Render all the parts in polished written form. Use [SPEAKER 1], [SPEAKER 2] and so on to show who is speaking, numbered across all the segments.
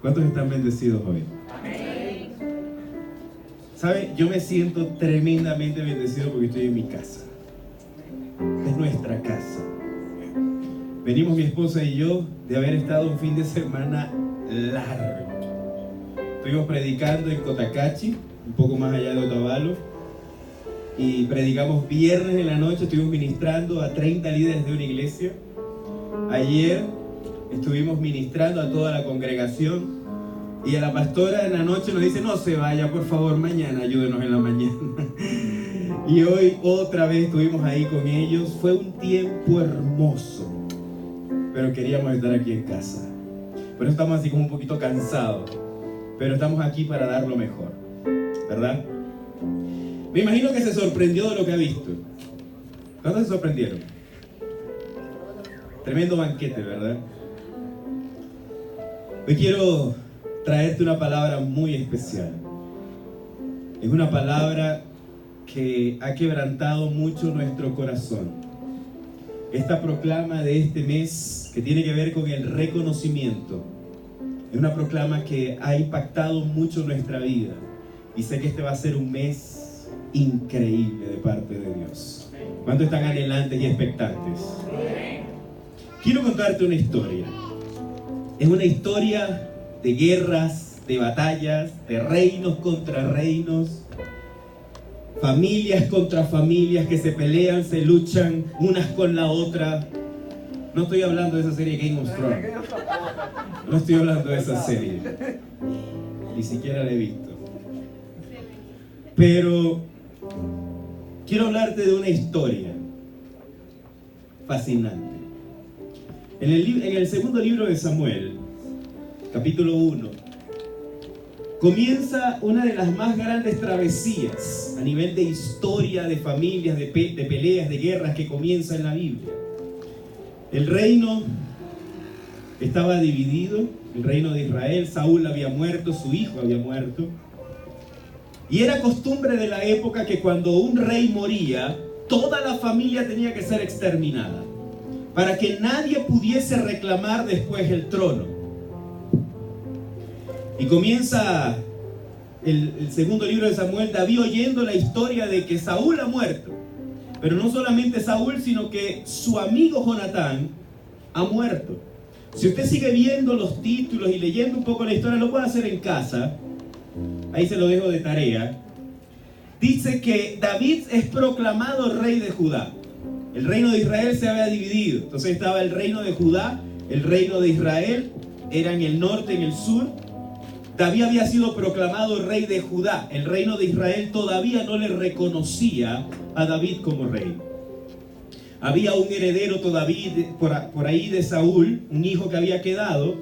[SPEAKER 1] ¿Cuántos están bendecidos hoy? ¿Sabe? Yo me siento tremendamente bendecido porque estoy en mi casa. Es nuestra casa. Venimos mi esposa y yo de haber estado un fin de semana largo. Estuvimos predicando en Cotacachi, un poco más allá de Otavalo, y predicamos viernes en la noche. Estuvimos ministrando a 30 líderes de una iglesia. Ayer estuvimos ministrando a toda la congregación, y a la pastora en la noche nos dice: no se vaya, por favor, mañana ayúdenos en la mañana. Y hoy otra vez estuvimos ahí con ellos. Fue un tiempo hermoso, pero queríamos estar aquí en casa. Por eso estamos así como un poquito cansados, pero estamos aquí para dar lo mejor, ¿verdad? Me imagino que se sorprendió de lo que ha visto. ¿Cuántos se sorprendieron? Tremendo banquete, ¿verdad? Hoy quiero traerte una palabra muy especial. Es una palabra que ha quebrantado mucho nuestro corazón. Esta proclama de este mes, que tiene que ver con el reconocimiento, es una proclama que ha impactado mucho nuestra vida, y sé que este va a ser un mes increíble de parte de Dios. ¿Cuántos están anhelantes y expectantes? Quiero contarte una historia. Es una historia de guerras, de batallas, de reinos contra reinos, familias contra familias que se pelean, se luchan unas con la otra. No estoy hablando de esa serie Game of Thrones. No estoy hablando de esa serie. Ni siquiera la he visto. Pero quiero hablarte de una historia fascinante. En el segundo libro de Samuel, capítulo 1, comienza una de las más grandes travesías a nivel de historia, de familias, de peleas, de guerras que comienza en la Biblia. El reino estaba dividido, el reino de Israel. Saúl había muerto, su hijo había muerto. Y era costumbre de la época que cuando un rey moría, toda la familia tenía que ser exterminada, para que nadie pudiese reclamar después el trono. Y comienza el segundo libro de Samuel, David oyendo la historia de que Saúl ha muerto. Pero no solamente Saúl, sino que su amigo Jonatán ha muerto. Si usted sigue viendo los títulos y leyendo un poco la historia, lo puede hacer en casa. Ahí se lo dejo de tarea. Dice que David es proclamado rey de Judá. El reino de Israel se había dividido. Entonces estaba el reino de Judá, el reino de Israel, era en el norte, en el sur. David había sido proclamado rey de Judá. El reino de Israel todavía no le reconocía a David como rey. Había un heredero todavía por ahí de Saúl, un hijo que había quedado.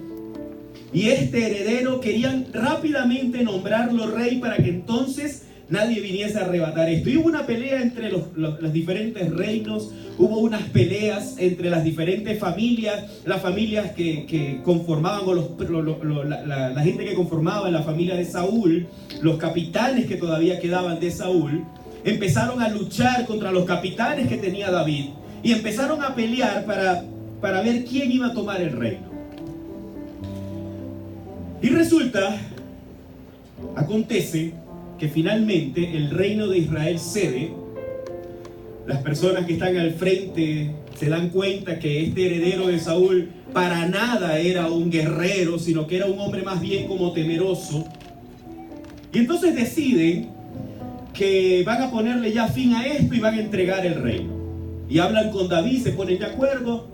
[SPEAKER 1] Y este heredero querían rápidamente nombrarlo rey para que entonces nadie viniese a arrebatar esto. Y hubo una pelea entre los diferentes reinos, hubo unas peleas entre las diferentes familias, las familias que conformaban, o la gente que conformaba la familia de Saúl, los capitanes que todavía quedaban de Saúl, empezaron a luchar contra los capitanes que tenía David, y empezaron a pelear para ver quién iba a tomar el reino. Y acontece que finalmente el reino de Israel cede. Las personas que están al frente se dan cuenta que este heredero de Saúl para nada era un guerrero, sino que era un hombre más bien como temeroso. Y entonces deciden que van a ponerle ya fin a esto y van a entregar el reino. Y hablan con David, se ponen de acuerdo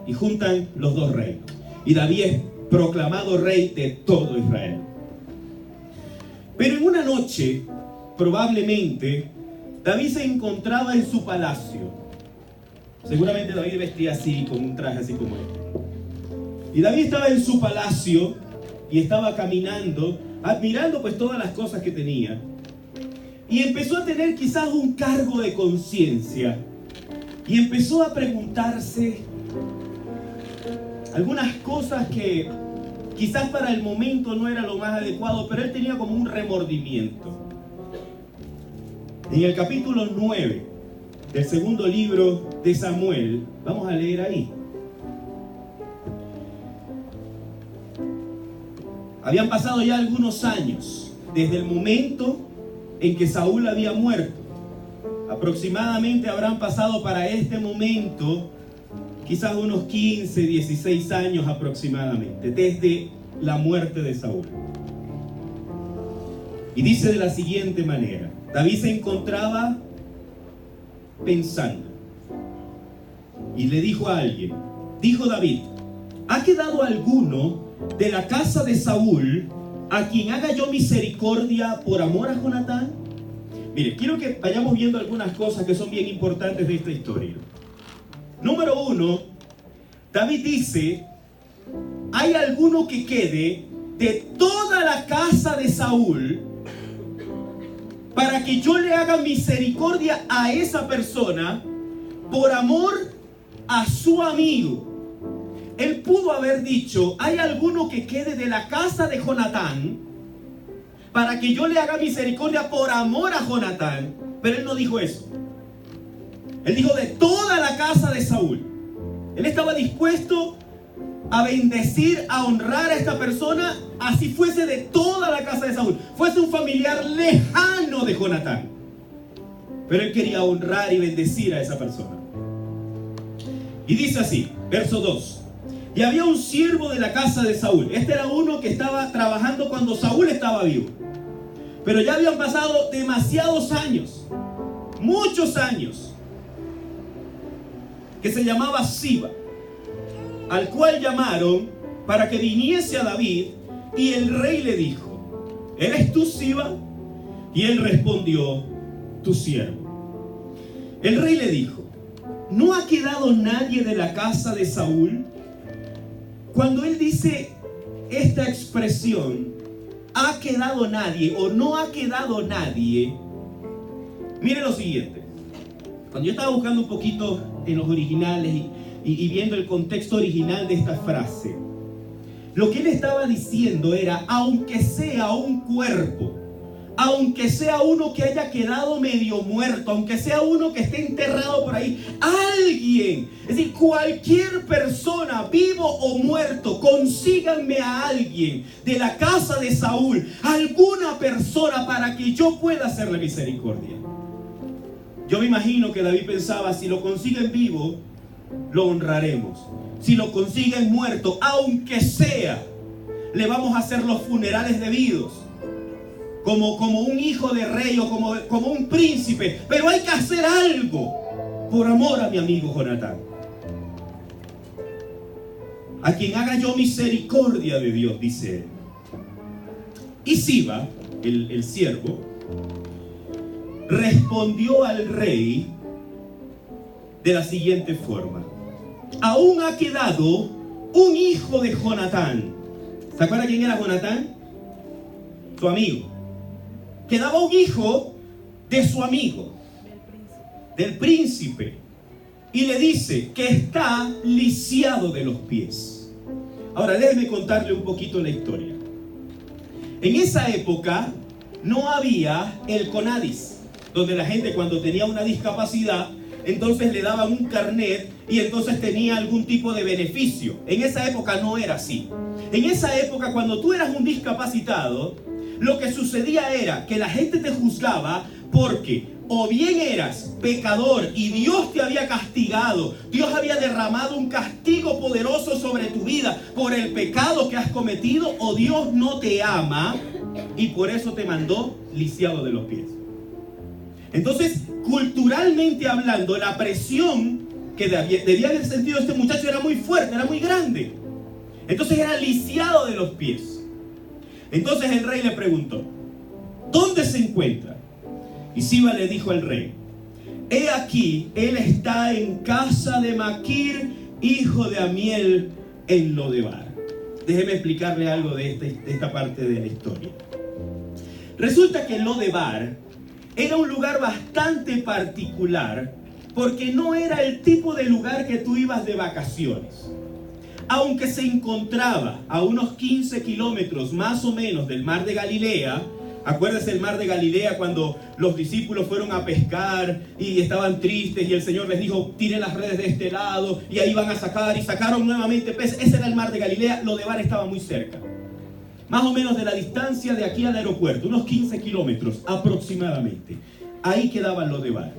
[SPEAKER 1] y juntan los dos reinos. Y David es proclamado rey de todo Israel. Pero en una noche, probablemente, David se encontraba en su palacio. Seguramente David vestía así, con un traje así como este. Y David estaba en su palacio y estaba caminando, admirando pues todas las cosas que tenía. Y empezó a tener quizás un cargo de conciencia. Y empezó a preguntarse algunas cosas que quizás para el momento no era lo más adecuado, pero él tenía como un remordimiento. En el capítulo 9 del segundo libro de Samuel, vamos a leer ahí. Habían pasado ya algunos años desde el momento en que Saúl había muerto. Aproximadamente habrán pasado para este momento quizás unos 15, 16 años aproximadamente, desde la muerte de Saúl. Y dice de la siguiente manera: David se encontraba pensando y le dijo a alguien, dijo David: ¿ha quedado alguno de la casa de Saúl a quien haga yo misericordia por amor a Jonatán? Mire, quiero que vayamos viendo algunas cosas que son bien importantes de esta historia. Número uno, David dice: ¿hay alguno que quede de toda la casa de Saúl para que yo le haga misericordia a esa persona por amor a su amigo? Él pudo haber dicho: ¿hay alguno que quede de la casa de Jonatán para que yo le haga misericordia por amor a Jonatán? Pero él no dijo eso. Él dijo: de toda la casa de Saúl. Él estaba dispuesto a bendecir, a honrar a esta persona, así fuese de toda la casa de Saúl, fuese un familiar lejano de Jonatán. Pero él quería honrar y bendecir a esa persona. Y dice así, verso 2: y había un siervo de la casa de Saúl. Este era uno que estaba trabajando cuando Saúl estaba vivo, pero ya habían pasado demasiados años, muchos años, que se llamaba Siba, al cual llamaron para que viniese a David. Y el rey le dijo: ¿eres tú Siba? Y él respondió: tu siervo. El rey le dijo: ¿no ha quedado nadie de la casa de Saúl? Cuando él dice esta expresión, ¿ha quedado nadie o no ha quedado nadie? Mire lo siguiente. Cuando yo estaba buscando un poquito en los originales y viendo el contexto original de esta frase, lo que él estaba diciendo era: aunque sea un cuerpo, aunque sea uno que haya quedado medio muerto, aunque sea uno que esté enterrado por ahí, alguien, es decir, cualquier persona, vivo o muerto, consíganme a alguien de la casa de Saúl, alguna persona para que yo pueda hacerle misericordia. Yo me imagino que David pensaba: si lo consiguen vivo, lo honraremos. Si lo consiguen muerto, aunque sea, le vamos a hacer los funerales debidos, como un hijo de rey o como un príncipe. Pero hay que hacer algo por amor a mi amigo Jonatán, a quien haga yo misericordia de Dios, dice él. Y Siba, el siervo, respondió al rey de la siguiente forma: aún ha quedado un hijo de Jonatán. ¿Se acuerda quién era Jonatán? Su amigo. Quedaba un hijo de su amigo, del príncipe, y le dice que está lisiado de los pies. Ahora déjeme contarle un poquito la historia. En esa época no había el CONADIS, donde la gente, cuando tenía una discapacidad, entonces le daban un carnet y entonces tenía algún tipo de beneficio. En esa época no era así. En esa época, cuando tú eras un discapacitado, lo que sucedía era que la gente te juzgaba porque o bien eras pecador y Dios te había castigado, Dios había derramado un castigo poderoso sobre tu vida por el pecado que has cometido, o Dios no te ama y por eso te mandó lisiado de los pies. Entonces, culturalmente hablando, la presión que debía haber sentido este muchacho era muy fuerte, era muy grande. Entonces era lisiado de los pies. Entonces el rey le preguntó: ¿dónde se encuentra? Y Siba le dijo al rey: he aquí, él está en casa de Maquir, hijo de Amiel, en Lodebar. Déjeme explicarle algo de esta parte de la historia. Resulta que Lodebar era un lugar bastante particular, porque no era el tipo de lugar que tú ibas de vacaciones. Aunque se encontraba a unos 15 kilómetros más o menos del mar de Galilea. Acuérdese el mar de Galilea, cuando los discípulos fueron a pescar y estaban tristes y el Señor les dijo: tiren las redes de este lado, y ahí van a sacar, y sacaron nuevamente peces. Ese era el mar de Galilea. Lodebar estaba muy cerca. más o menos de la distancia de aquí al aeropuerto, unos 15 kilómetros aproximadamente. Ahí quedaba Lodebar.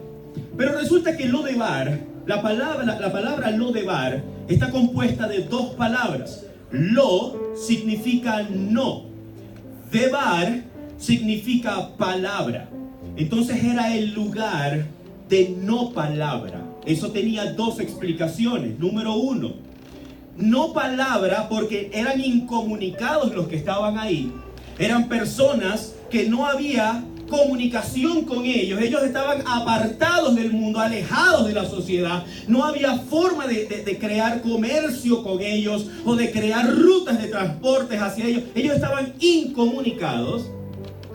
[SPEAKER 1] Pero resulta que Lodebar, la palabra Lodebar está compuesta de dos palabras. Lo significa no. Debar significa palabra. Entonces era el lugar de no palabra. Eso tenía dos explicaciones. Número uno, no palabra porque eran incomunicados los que estaban ahí. Eran personas que no había comunicación con ellos. Ellos estaban apartados del mundo, alejados de la sociedad. No había forma de crear comercio con ellos o de crear rutas de transportes hacia ellos. Ellos estaban incomunicados,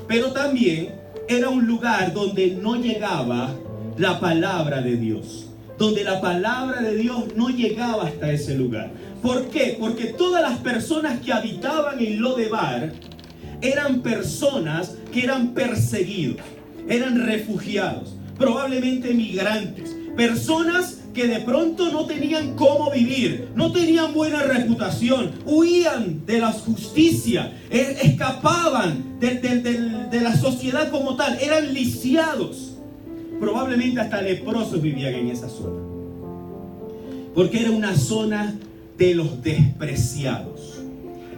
[SPEAKER 1] pero también era un lugar donde no llegaba la palabra de Dios, donde la palabra de Dios no llegaba hasta ese lugar. ¿Por qué? Porque todas las personas que habitaban en Lodebar eran personas que eran perseguidos, eran refugiados, probablemente migrantes, personas que de pronto no tenían cómo vivir, no tenían buena reputación, huían de la justicia, escapaban de la sociedad como tal, eran lisiados. Probablemente hasta leprosos vivían en esa zona, porque era una zona de los despreciados,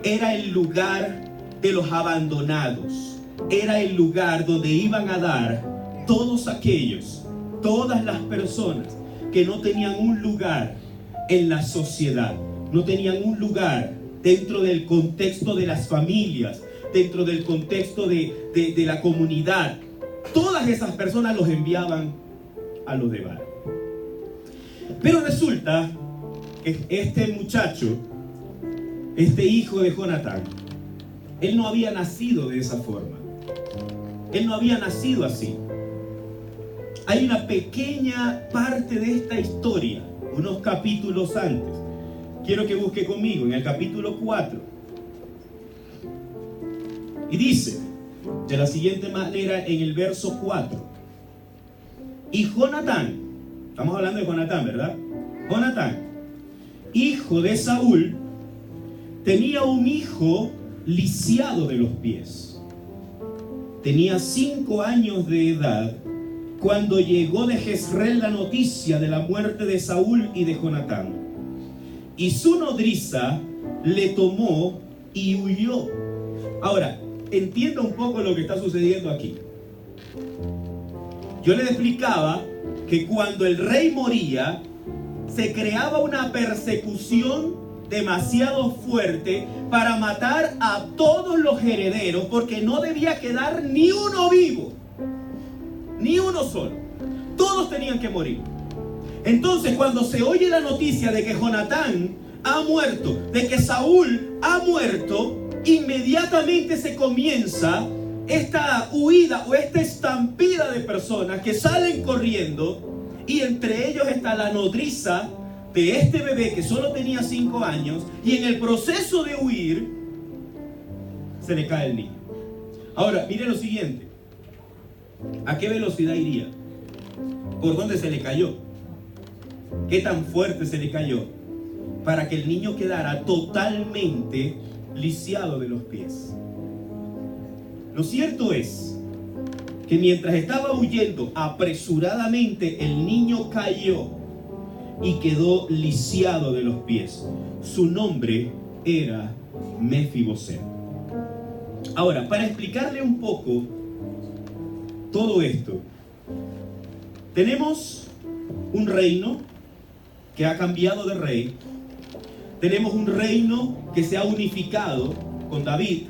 [SPEAKER 1] era el lugar de los abandonados, era el lugar donde iban a dar todos aquellos, todas las personas que no tenían un lugar en la sociedad, no tenían un lugar dentro del contexto de las familias, dentro del contexto de la comunidad. Todas esas personas los enviaban a Lodebar. Pero resulta que este muchacho, este hijo de Jonatán, él no había nacido de esa forma. Él no había nacido así. Hay una pequeña parte de esta historia, unos capítulos antes. Quiero que busque conmigo en el capítulo 4. Y dice de la siguiente manera en el verso 4. Y Jonatán, estamos hablando de Jonatán, ¿verdad? Jonatán, hijo de Saúl, tenía un hijo lisiado de los pies. Tenía 5 años de edad cuando llegó de Jezreel la noticia de la muerte de Saúl y de Jonatán. Y su nodriza le tomó y huyó. Ahora, entienda un poco lo que está sucediendo aquí. Yo les explicaba que cuando el rey moría, se creaba una persecución demasiado fuerte para matar a todos los herederos, porque no debía quedar ni uno vivo, ni uno solo. Todos tenían que morir. Entonces, cuando se oye la noticia de que Jonatán ha muerto, de que Saúl ha muerto, inmediatamente se comienza esta huida o esta estampida de personas que salen corriendo, y entre ellos está la nodriza de este bebé que solo tenía 5 años, y en el proceso de huir se le cae el niño. Ahora, mire lo siguiente. ¿A qué velocidad iría? ¿Por dónde se le cayó? ¿Qué tan fuerte se le cayó para que el niño quedara totalmente lisiado de los pies? Lo cierto es que mientras estaba huyendo apresuradamente, el niño cayó y quedó lisiado de los pies. Su nombre era Mefiboset. Ahora, para explicarle un poco todo esto, tenemos un reino que ha cambiado de rey. Tenemos un reino que se ha unificado con David.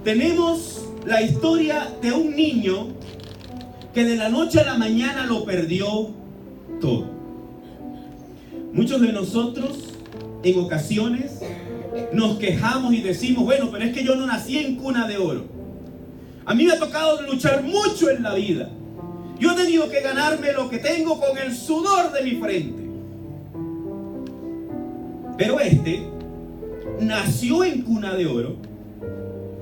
[SPEAKER 1] Tenemos la historia de un niño que de la noche a la mañana lo perdió todo. Muchos de nosotros en ocasiones nos quejamos y decimos, bueno, pero es que yo no nací en cuna de oro. A mí me ha tocado luchar mucho en la vida. Yo he tenido que ganarme lo que tengo con el sudor de mi frente. Pero este nació en cuna de oro,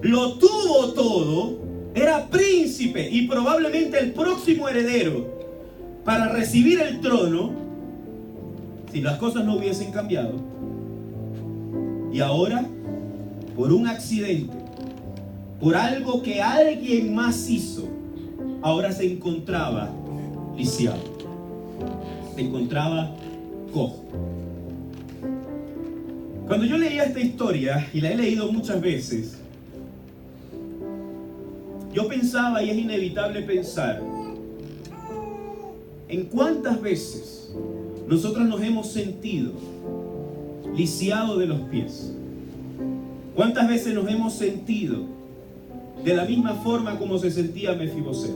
[SPEAKER 1] lo tuvo todo, era príncipe y probablemente el próximo heredero para recibir el trono si las cosas no hubiesen cambiado. Y ahora, por un accidente, por algo que alguien más hizo, ahora se encontraba lisiado, se encontraba cojo. Cuando yo leía esta historia, y la he leído muchas veces, yo pensaba, y es inevitable pensar, en cuántas veces nosotros nos hemos sentido lisiados de los pies. ¿Cuántas veces nos hemos sentido de la misma forma como se sentía Mefiboset?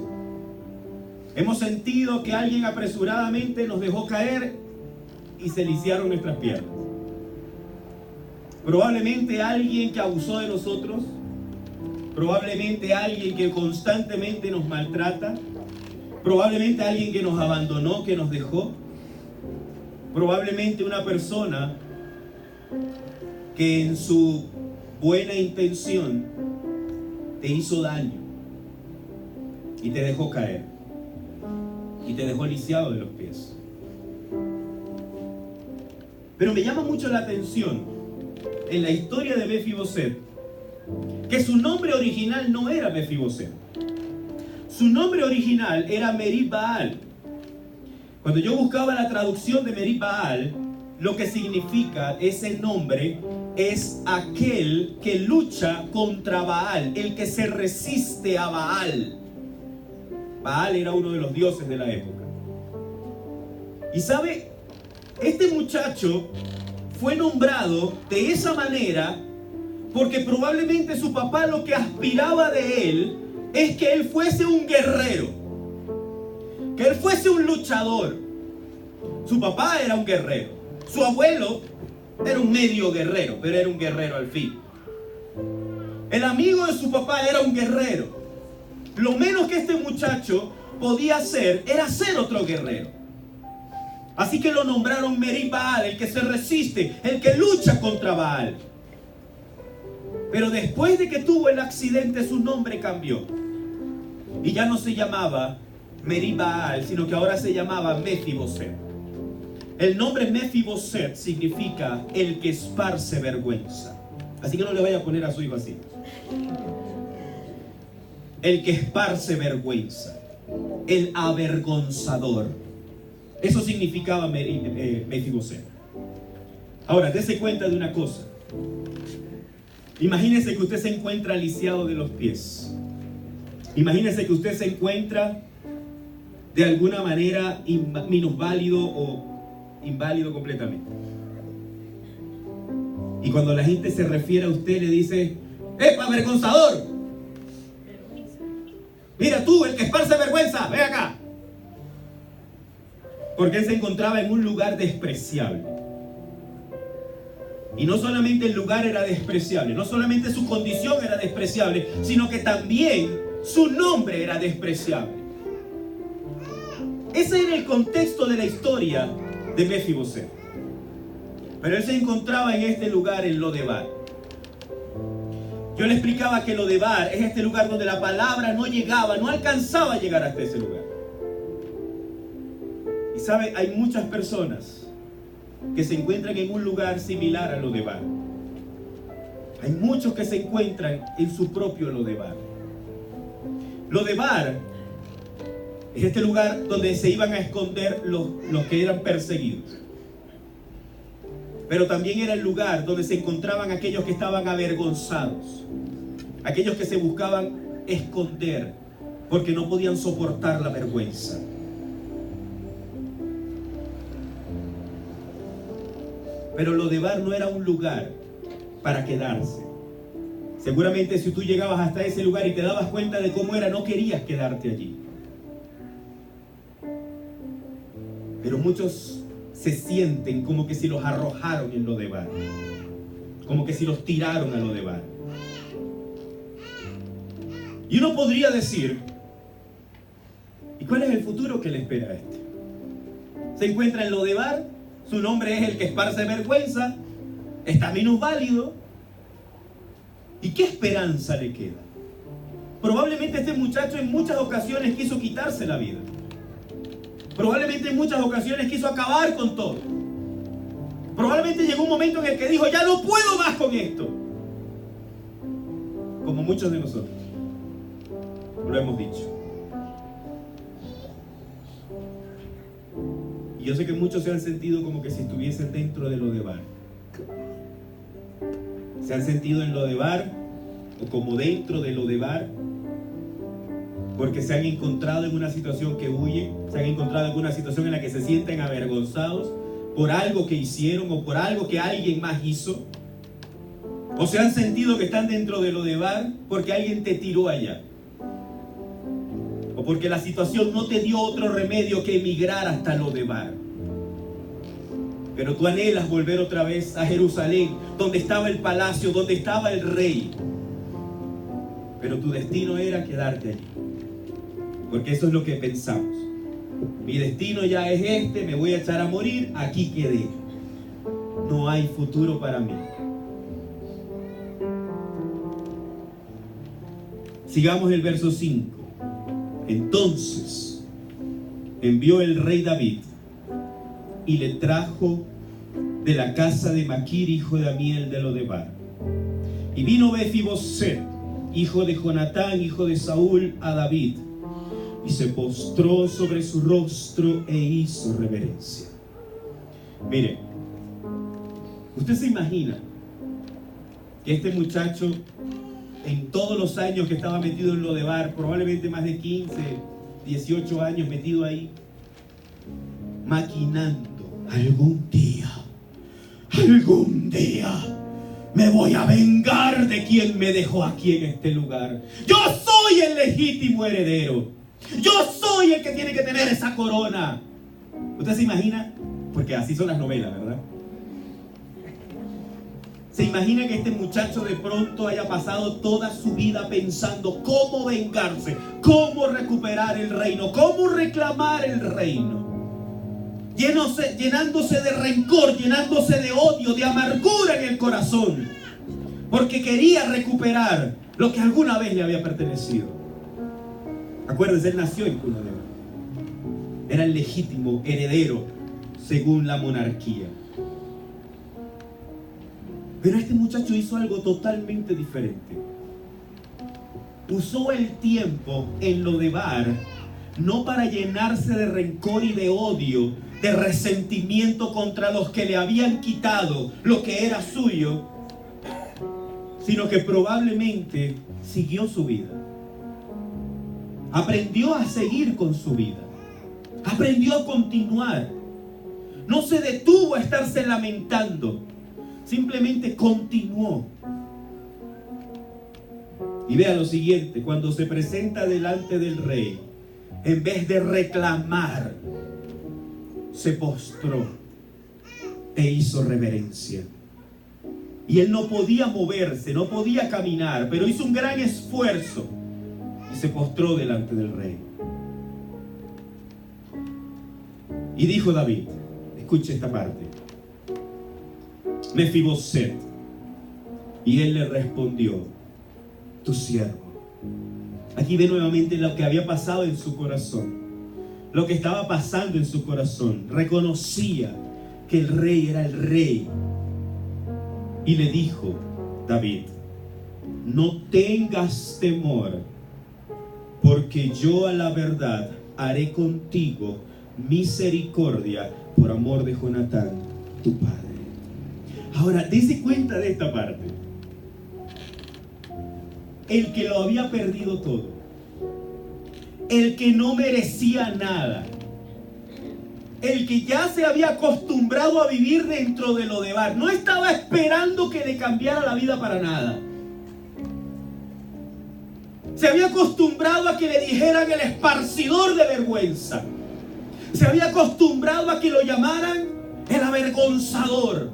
[SPEAKER 1] Hemos sentido que alguien apresuradamente nos dejó caer y se lisiaron nuestras piernas. Probablemente alguien que abusó de nosotros, probablemente alguien que constantemente nos maltrata, probablemente alguien que nos abandonó, que nos dejó, probablemente una persona que en su buena intención te hizo daño y te dejó caer y te dejó lisiado de los pies. Pero me llama mucho la atención en la historia de Mefiboset que su nombre original no era Mefiboset. Su nombre original era Merib Baal. Cuando yo buscaba la traducción de Merib Baal, lo que significa ese nombre es aquel que lucha contra Baal, el que se resiste a Baal. Baal era uno de los dioses de la época. Y sabe, este muchacho fue nombrado de esa manera porque probablemente su papá lo que aspiraba de él es que él fuese un guerrero, que él fuese un luchador. Su papá era un guerrero, su abuelo era un medio guerrero, pero era un guerrero al fin. El amigo de su papá era un guerrero. Lo menos que este muchacho podía hacer era ser otro guerrero. Así que lo nombraron Merib Baal, el que se resiste, el que lucha contra Baal. Pero después de que tuvo el accidente, su nombre cambió. Y ya no se llamaba Merib Baal, sino que ahora se llamaba Mefiboset. El nombre Mefiboset significa el que esparce vergüenza. Así que no le vaya a poner a su hijo así. El que esparce vergüenza. El avergonzador. Eso significaba Mefiboset. Ahora, dése cuenta de una cosa. Imagínese que usted se encuentra lisiado de los pies. Imagínese que usted se encuentra de alguna manera minusválido o inválido completamente. Y cuando la gente se refiere a usted le dice: ¡epa, avergonzador! Mira tú, el que esparce vergüenza, ven acá. Porque él se encontraba en un lugar despreciable. Y no solamente el lugar era despreciable, no solamente su condición era despreciable, sino que también su nombre era despreciable. Ese era el contexto de la historia de Mefiboset. Pero él se encontraba en este lugar, en Lodebar. Yo le explicaba que Lodebar es este lugar donde la palabra no llegaba, no alcanzaba a llegar hasta ese lugar. Y sabe, hay muchas personas que se encuentran en un lugar similar a Lodebar. Hay muchos que se encuentran en su propio Lodebar. Lodebar es este lugar donde se iban a esconder los que eran perseguidos. Pero también era el lugar donde se encontraban aquellos que estaban avergonzados, aquellos que se buscaban esconder porque no podían soportar la vergüenza. Pero Lodebar no era un lugar para quedarse. Seguramente si tú llegabas hasta ese lugar y te dabas cuenta de cómo era, no querías quedarte allí. Pero muchos se sienten como que si los arrojaron en Lodebar, como que si los tiraron a Lodebar. Y uno podría decir: ¿y cuál es el futuro que le espera a este? Se encuentra en Lodebar, su nombre es el que esparce vergüenza, está minusválido. ¿Y qué esperanza le queda? Probablemente este muchacho en muchas ocasiones quiso quitarse la vida. Probablemente en muchas ocasiones quiso acabar con todo. Probablemente llegó un momento en el que dijo: ya no puedo más con esto. Como como muchos de nosotros lo hemos dicho. Y yo sé que muchos se han sentido como que si estuviesen dentro de Lodebar. Se han sentido en Lodebar o como dentro de Lodebar, porque se han encontrado en una situación que huyen, se han encontrado en una situación en la que se sienten avergonzados por algo que hicieron o por algo que alguien más hizo. O se han sentido que están dentro de Lodebar porque alguien te tiró allá. O porque la situación no te dio otro remedio que emigrar hasta Lodebar. Pero tú anhelas volver otra vez a Jerusalén, donde estaba el palacio, donde estaba el rey. Pero tu destino era quedarte allí. Porque eso es lo que pensamos. Mi destino ya es este, me voy a echar a morir, aquí quedé. No hay futuro para mí. Sigamos el verso 5. Entonces envió el rey David y le trajo de la casa de Maquir, hijo de Amiel de Lodebar. Y vino Mefiboset, hijo de Jonatán, hijo de Saúl, a David, y se postró sobre su rostro e hizo reverencia. Mire, usted se imagina que este muchacho, en todos los años que estaba metido en Lodebar, probablemente más de 15, 18 años metido ahí, maquinando, algún día me voy a vengar de quien me dejó aquí en este lugar. Yo soy el legítimo heredero. Yo soy el que tiene que tener esa corona. ¿Usted se imagina? Porque así son las novelas, ¿verdad? ¿Se imagina que este muchacho de pronto haya pasado toda su vida pensando cómo vengarse, cómo recuperar el reino, cómo reclamar el reino? Llenándose de rencor, llenándose de odio, de amargura en el corazón, porque quería recuperar lo que alguna vez le había pertenecido. Acuérdense, él nació en cuna de oro. Era el legítimo heredero según la monarquía. Pero este muchacho hizo algo totalmente diferente. Usó el tiempo en Lodebar no para llenarse de rencor y de odio, de resentimiento contra los que le habían quitado lo que era suyo, sino que probablemente siguió su vida. Aprendió a seguir con su vida. Aprendió a continuar. No se detuvo a estarse lamentando. Simplemente continuó. Y vea lo siguiente: cuando se presenta delante del rey, en vez de reclamar, se postró e hizo reverencia. Y él no podía moverse, no podía caminar, pero hizo un gran esfuerzo y se postró delante del rey. Y dijo David, escuche esta parte: Mefiboset. Y él le respondió, tu siervo. Aquí ve nuevamente lo que había pasado en su corazón, lo que estaba pasando en su corazón. Reconocía que el rey era el rey. Y le dijo David, no tengas temor, porque yo a la verdad haré contigo misericordia por amor de Jonatán, tu padre. Ahora, dése cuenta de esta parte. El que lo había perdido todo, el que no merecía nada, el que ya se había acostumbrado a vivir dentro de Lodebar, no estaba esperando que le cambiara la vida para nada. Se había acostumbrado a que le dijeran el esparcidor de vergüenza. Se había acostumbrado a que lo llamaran el avergonzador.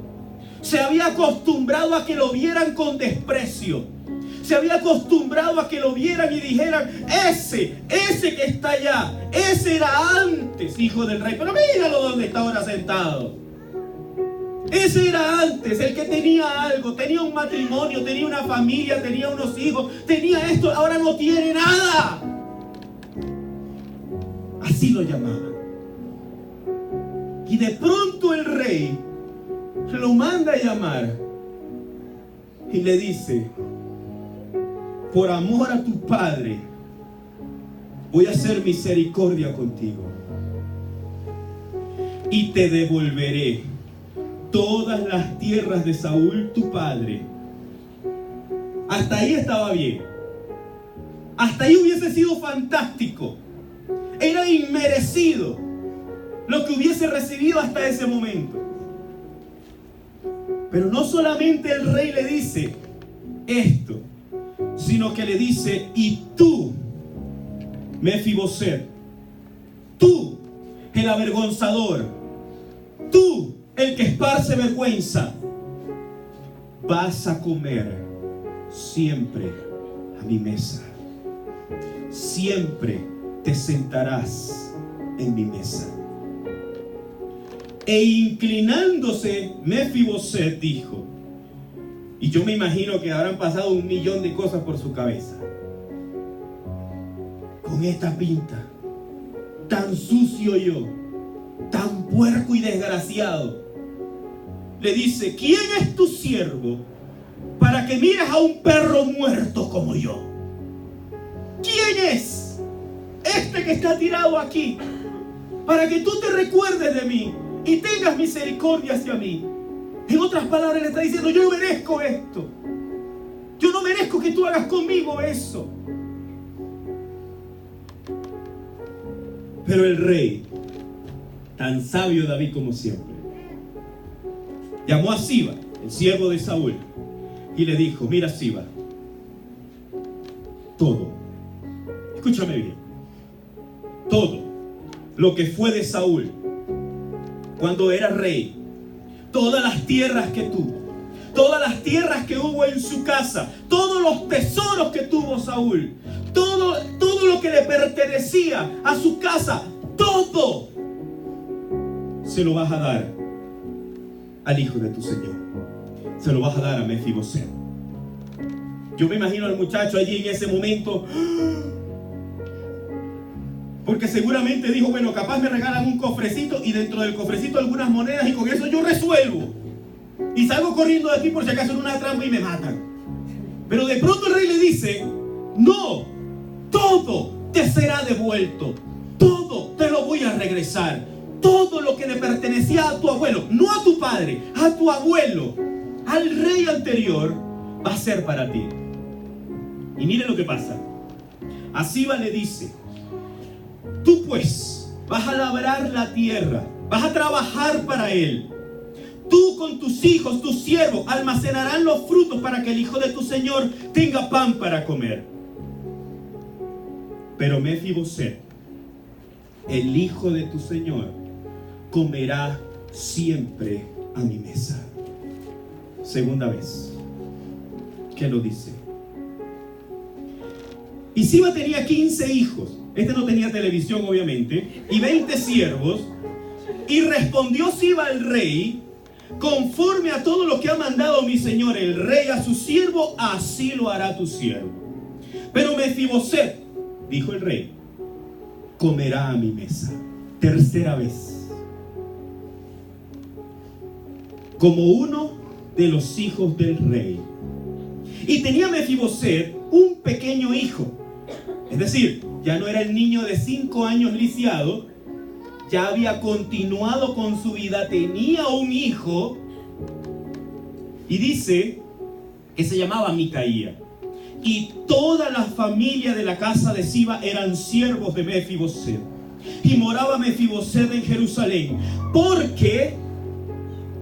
[SPEAKER 1] Se había acostumbrado a que lo vieran con desprecio. Se había acostumbrado a que lo vieran y dijeran, ese que está allá, ese era antes hijo del rey, pero míralo donde está ahora sentado. Ese era antes, el que tenía algo, tenía un matrimonio, tenía una familia, tenía unos hijos, tenía esto, ahora no tiene nada. Así lo llamaban. Y de pronto el rey lo manda a llamar y le dice, por amor a tu padre, voy a hacer misericordia contigo y te devolveré todas las tierras de Saúl tu padre. Hasta ahí estaba bien. Hasta ahí hubiese sido fantástico. Era inmerecido lo que hubiese recibido hasta ese momento. Pero no solamente el rey le dice esto, sino que le dice: y tú, Mefiboset, tú, el avergonzador, tú, el que esparce vergüenza, vas a comer siempre a mi mesa. Siempre te sentarás en mi mesa. E inclinándose, Mefiboset dijo, y yo me imagino que habrán pasado 1.000.000 de cosas por su cabeza: con esta pinta, tan sucio yo, tan puerco y desgraciado, le dice: ¿quién es tu siervo para que mires a un perro muerto como yo? ¿Quién es este que está tirado aquí para que tú te recuerdes de mí y tengas misericordia hacia mí? En otras palabras, le está diciendo: yo no merezco esto. Yo no merezco que tú hagas conmigo eso. Pero el rey, tan sabio David como siempre, llamó a Siba, el siervo de Saúl, y le dijo: mira, Siba, todo, escúchame bien, todo lo que fue de Saúl cuando era rey, todas las tierras que tuvo, todas las tierras que hubo en su casa, todos los tesoros que tuvo Saúl, todo lo que le pertenecía a su casa, todo se lo vas a dar al hijo de tu señor. Se lo vas a dar a Mefiboset. Yo me imagino al muchacho allí en ese momento, porque seguramente dijo: bueno, capaz me regalan un cofrecito y dentro del cofrecito algunas monedas y con eso yo resuelvo y salgo corriendo de aquí por si acaso en una trampa y me matan. Pero de pronto el rey le dice: no, todo te será devuelto, todo te lo voy a regresar, todo lo que le pertenecía a tu abuelo, no a tu padre, a tu abuelo, al rey anterior, va a ser para ti. Y mire lo que pasa. A Siba le dice: tú pues vas a labrar la tierra, vas a trabajar para él. Tú con tus hijos, tus siervos, almacenarán los frutos para que el hijo de tu señor tenga pan para comer. Pero Mefiboset, el hijo de tu señor, comerá siempre a mi mesa. Segunda vez que lo dice. Y Siba tenía 15 hijos. Este no tenía televisión, obviamente. Y 20 siervos. Y respondió Siba al rey: conforme a todo lo que ha mandado mi señor el rey a su siervo, así lo hará tu siervo. Pero Mefiboset, dijo el rey, comerá a mi mesa. Tercera vez. Como uno de los hijos del rey. Y tenía Mefiboset un pequeño hijo. Es decir, ya no era el niño de 5 años lisiado, ya había continuado con su vida, tenía un hijo, y dice que se llamaba Micaía. Y toda la familia de la casa de Siba eran siervos de Mefiboset. Y moraba Mefiboset en Jerusalén, porque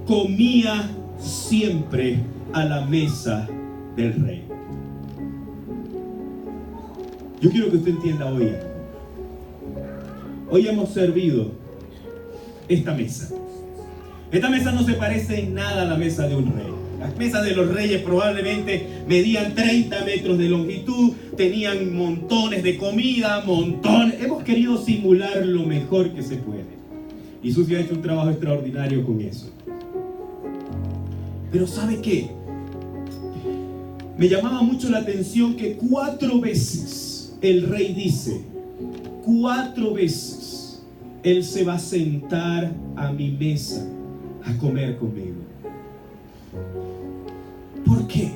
[SPEAKER 1] comía siempre a la mesa del rey. Yo quiero que usted entienda hoy. Hoy hemos servido esta mesa. Esta mesa no se parece en nada a la mesa de un rey. Las mesas de los reyes probablemente medían 30 metros de longitud, tenían montones de comida, montones. Hemos querido simular lo mejor que se puede. Y Susi ha hecho un trabajo extraordinario con eso. Pero ¿sabe qué? Me llamaba mucho la atención que 4 veces el rey dice, 4 veces él se va a sentar a mi mesa a comer conmigo. ¿Por qué?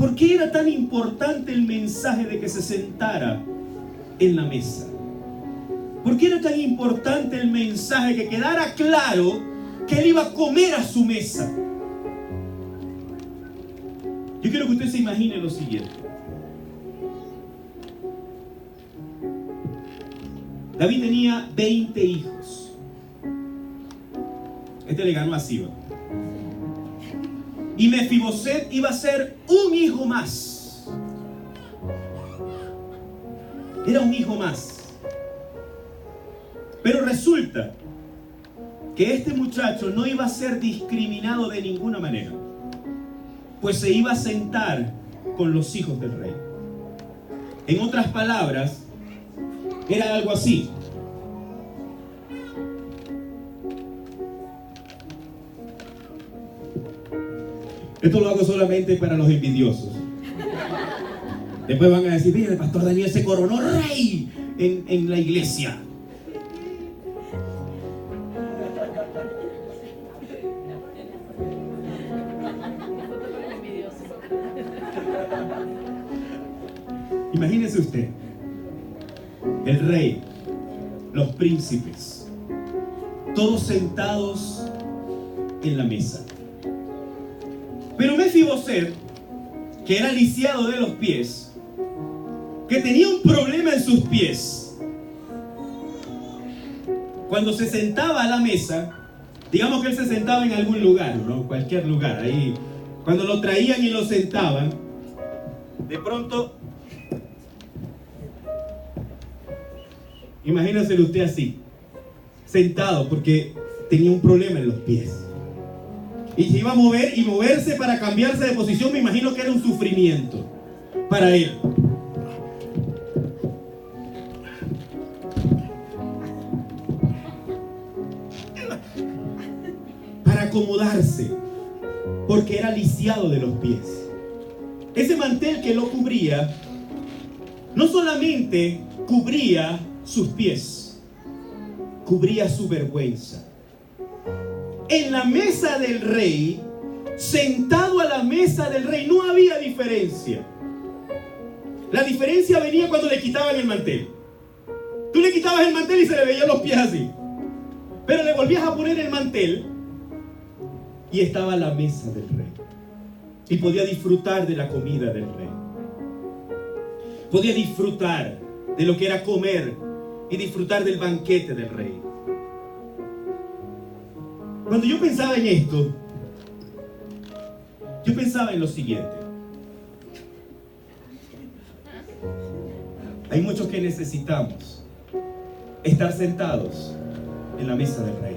[SPEAKER 1] ¿Por qué era tan importante el mensaje de que se sentara en la mesa? ¿Por qué era tan importante el mensaje que quedara claro que él iba a comer a su mesa? Yo quiero que usted se imagine lo siguiente. David tenía 20 hijos. Este le ganó a Siba. Y Mefiboset iba a ser un hijo más. Era un hijo más. Pero resulta que este muchacho no iba a ser discriminado de ninguna manera, pues se iba a sentar con los hijos del rey. En otras palabras, era algo así. Esto lo hago solamente para los envidiosos. Después van a decir, mira, el pastor Daniel se coronó rey en la iglesia. Imagínese usted, el rey, los príncipes, todos sentados en la mesa. Pero Mefiboset, que era lisiado de los pies, que tenía un problema en sus pies, cuando se sentaba a la mesa, digamos que él se sentaba en algún lugar, ¿no? Cualquier lugar, ahí, cuando lo traían y lo sentaban, de pronto, imagínese usted así, sentado, porque tenía un problema en los pies. Y se iba a mover y moverse para cambiarse de posición, me imagino que era un sufrimiento para él. Para acomodarse, porque era lisiado de los pies. Ese mantel que lo cubría, no solamente cubría sus pies, cubría su vergüenza. En la mesa del rey, sentado a la mesa del rey, no había diferencia. La diferencia venía cuando le quitaban el mantel. Tú le quitabas el mantel y se le veían los pies así. Pero le volvías a poner el mantel y estaba a la mesa del rey. Y podía disfrutar de la comida del rey. Podía disfrutar de lo que era comer y disfrutar del banquete del rey. Cuando yo pensaba en esto, yo pensaba en lo siguiente. Hay muchos que necesitamos estar sentados en la mesa del rey.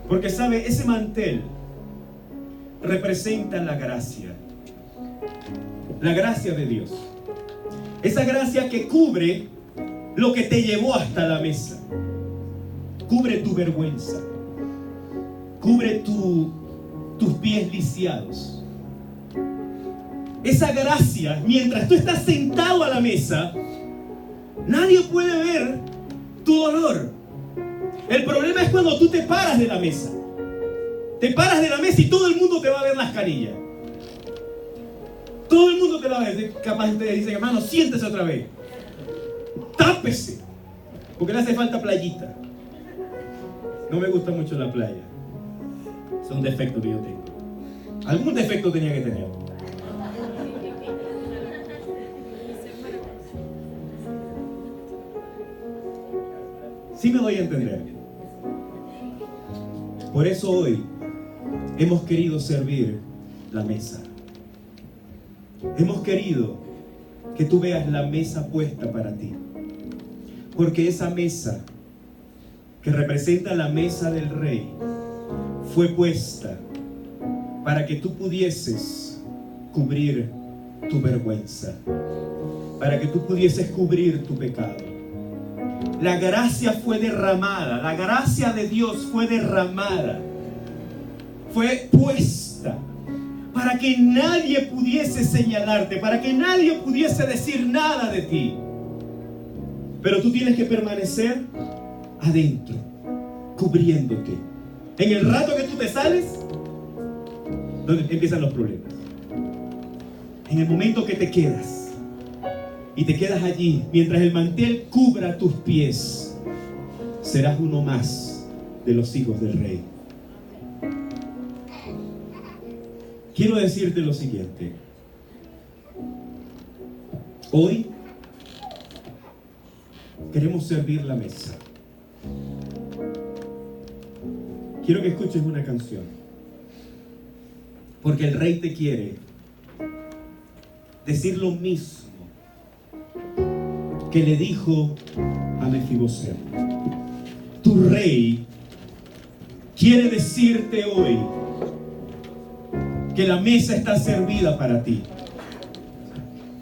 [SPEAKER 1] Porque sabe, ese mantel representa la gracia de Dios. Esa gracia que cubre lo que te llevó hasta la mesa. Cubre tu vergüenza. Cubre tus pies lisiados. Esa gracia, mientras tú estás sentado a la mesa, nadie puede ver tu dolor. El problema es cuando tú te paras de la mesa. Te paras de la mesa y todo el mundo te va a ver las carillas. Todo el mundo te va a ver. Capaz te dicen, hermano, siéntese otra vez. Tápese. Porque le hace falta playita. No me gusta mucho la playa. Es un defecto que yo tengo. Algún defecto tenía que tener. Sí me doy a entender. Por eso hoy hemos querido servir la mesa. Hemos querido que tú veas la mesa puesta para ti. Porque esa mesa que representa la mesa del rey fue puesta para que tú pudieses cubrir tu vergüenza, para que tú pudieses cubrir tu pecado. La gracia fue derramada, la gracia de Dios fue derramada, fue puesta para que nadie pudiese señalarte, para que nadie pudiese decir nada de ti. Pero tú tienes que permanecer adentro, cubriéndote. En el rato que tú te sales, donde empiezan los problemas. En el momento que te quedas y te quedas allí, mientras el mantel cubra tus pies, serás uno más de los hijos del Rey. Quiero decirte lo siguiente. Hoy queremos servir la mesa. Quiero que escuches una canción, porque el Rey te quiere decir lo mismo que le dijo a Mefiboset. Tu Rey quiere decirte hoy que la mesa está servida para ti.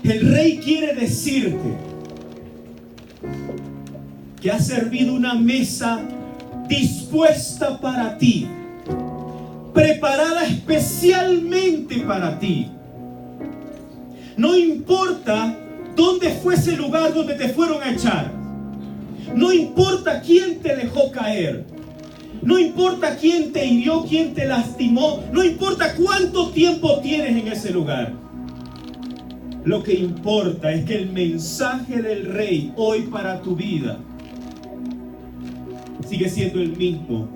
[SPEAKER 1] El Rey quiere decirte que ha servido una mesa dispuesta para ti, preparada especialmente para ti. No importa dónde fue ese lugar donde te fueron a echar. No importa quién te dejó caer. No importa quién te hirió, quién te lastimó. No importa cuánto tiempo tienes en ese lugar. Lo que importa es que el mensaje del Rey hoy para tu vida sigue siendo el mismo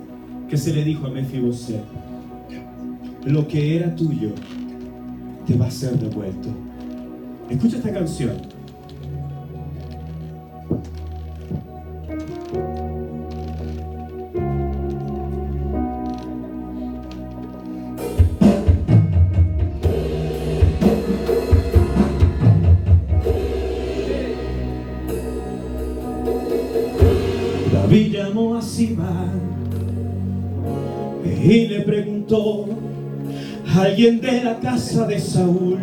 [SPEAKER 1] que se le dijo a Mefiboset. Lo que era tuyo te va a ser devuelto. Escucha esta canción. David llamó a Siba y le preguntó: alguien de la casa de Saúl,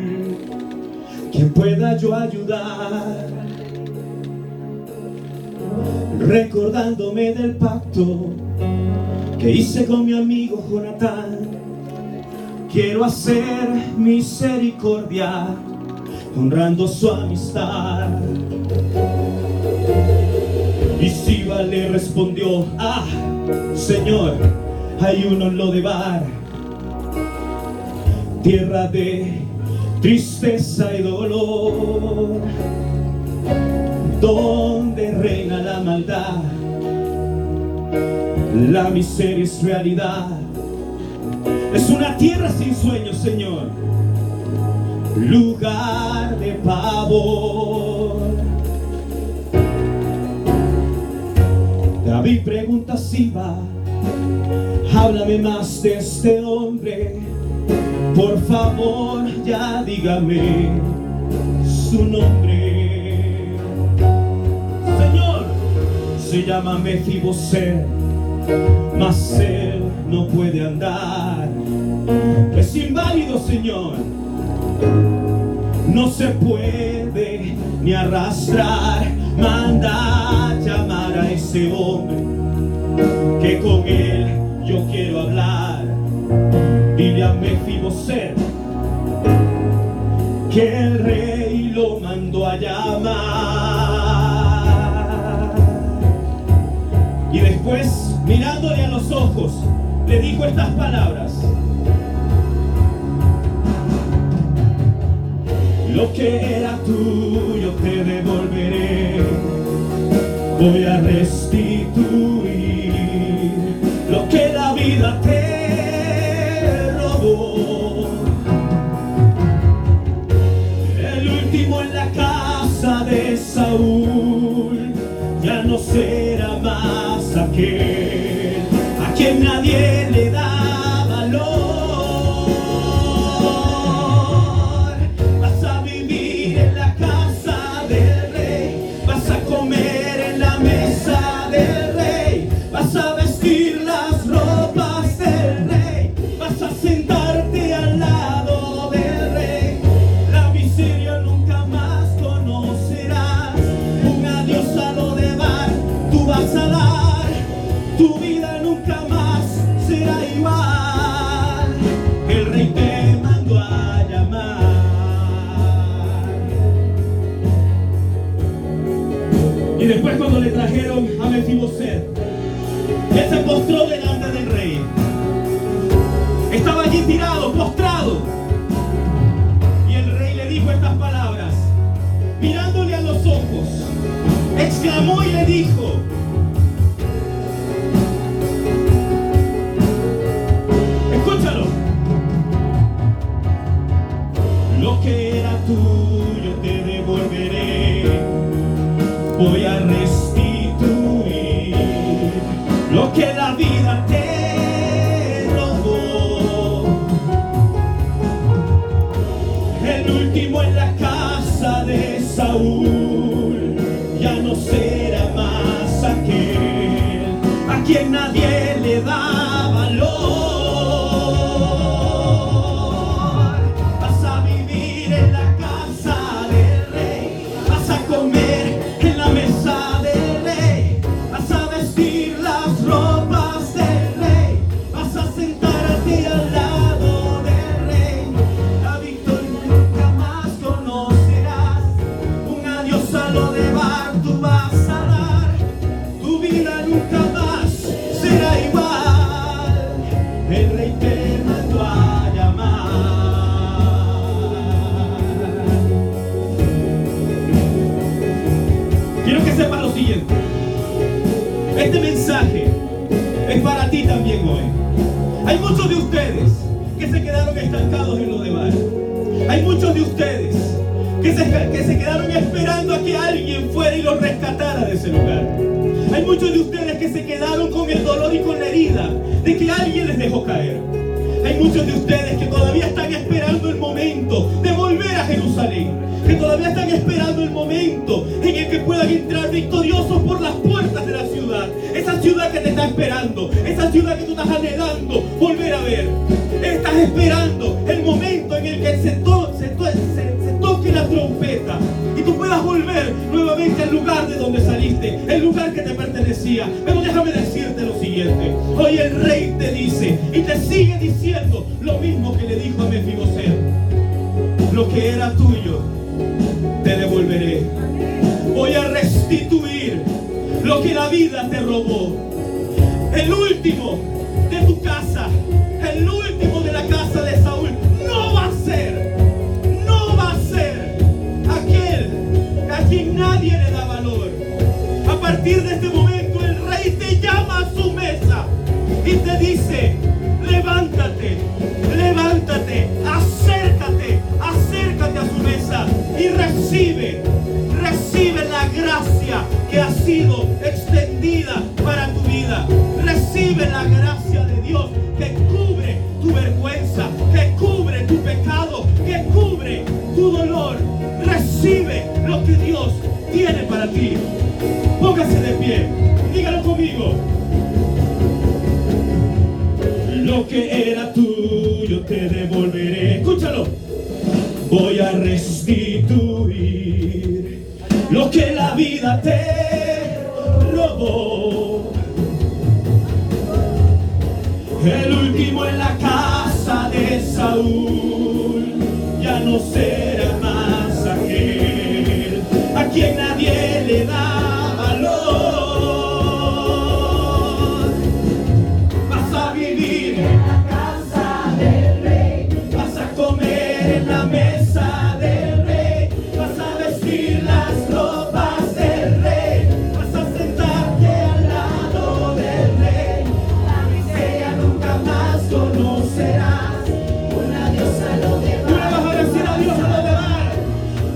[SPEAKER 1] ¿quién pueda yo ayudar? Recordándome del pacto que hice con mi amigo Jonatán, quiero hacer misericordia, honrando su amistad. Y Siba le respondió: ah, Señor, hay uno en Lodebar, tierra de tristeza y dolor, donde reina la maldad, la miseria es realidad. Es una tierra sin sueños, Señor, lugar de pavor. David pregunta a Siba: háblame más de este hombre, por favor, ya dígame su nombre. Señor, se llama Mefiboset, mas él no puede andar. Es inválido, Señor, no se puede ni arrastrar. Manda llamar a ese hombre, que con él yo quiero hablar. Dile a Mefiboset que el Rey lo mandó a llamar. Y después, mirándole a los ojos, le dijo estas palabras: lo que era tuyo te devolveré, voy a restituir lo que la vida te robó. El último en la casa de Saúl ya no será más aquel a quien nadie le da valor. Vas a vivir en la casa del Rey, vas a comer en la mesa del Rey, vas a vestir las ropas del Rey, vas a sentarte al lado del Rey. La miseria nunca más conocerás, un adiós a lo de bar tú vas a dar, tu vida nunca más será igual. El Rey te mandó a llamar. Y después, cuando le trajeron a Mefiboset, él se postró delante del Rey. Estaba allí tirado, postrado. Y el Rey le dijo palabras, mirándole a los ojos, exclamó y le dijo: escúchalo, lo que era tuyo te devolveré, voy a restituir lo que la vida te robó. El último en la casa de Saúl ya no será más aquel a quien nadie le da valor. Vas a vivir en la casa del rey, vas a comer en la mesa del rey, vas a vestir las ropas del rey, vas a sentarte al lado del rey. La victoria nunca más conocerás, un adiós a lo de bar tú vas a dar, tu vida nunca más será igual. El rey te mandó a llamar. Quiero que sepas lo siguiente: este mensaje es para ti también hoy. Hay muchos de ustedes que se quedaron estancados en lo de bar. Hay muchos de ustedes que se quedaron esperando a que alguien fuera y los rescatara de ese lugar. Hay muchos de ustedes que se quedaron con el dolor y con la herida de que alguien les dejó caer. Hay muchos de ustedes que todavía están esperando el momento de volver a Jerusalén, que todavía están esperando el momento en el que puedan entrar victoriosos por las puertas de la ciudad. Esa ciudad que te está esperando, esa ciudad que tú estás anhelando volver a ver. Estás esperando el momento en el que se toque la trompeta y tú puedas volver nuevamente al lugar de donde saliste, el lugar que te pertenecía. Pero déjame decirte lo siguiente: hoy el rey te dice y te sigue diciendo lo mismo que le dijo a Mefiboset: lo que era tuyo te devolveré, voy a restituir lo que la vida te robó. El último de tu casa, el último de la casa de Saúl, no va a ser aquel a quien nadie le da valor. A partir de este momento el rey te llama a su mesa y te dice: levántate, acércate a su mesa y recibe la gracia que ha sido extendida para tu vida. Recibe la gracia de Dios que cubre tu vergüenza, que cubre tu pecado, que cubre tu dolor. Recibe lo que Dios tiene para ti. Póngase de pie, dígalo conmigo. Lo que era tuyo te devolveré. Escúchalo. Voy a restituir lo que la vida te robó. El último en la casa de Saúl ya no será más aquel a quien nadie le da valor. Vas a vivir en la casa del rey, vas a comer en la mesa del rey, vas a vestir las ropas del rey, vas a sentarte al lado del rey. La miseria nunca más conocerás, un adiós a lo de bar. Tú le vas a decir adiós a lo de bar.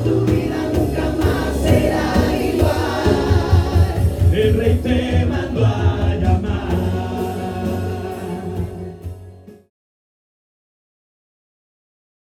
[SPEAKER 1] Tu vida nunca más será igual. El rey te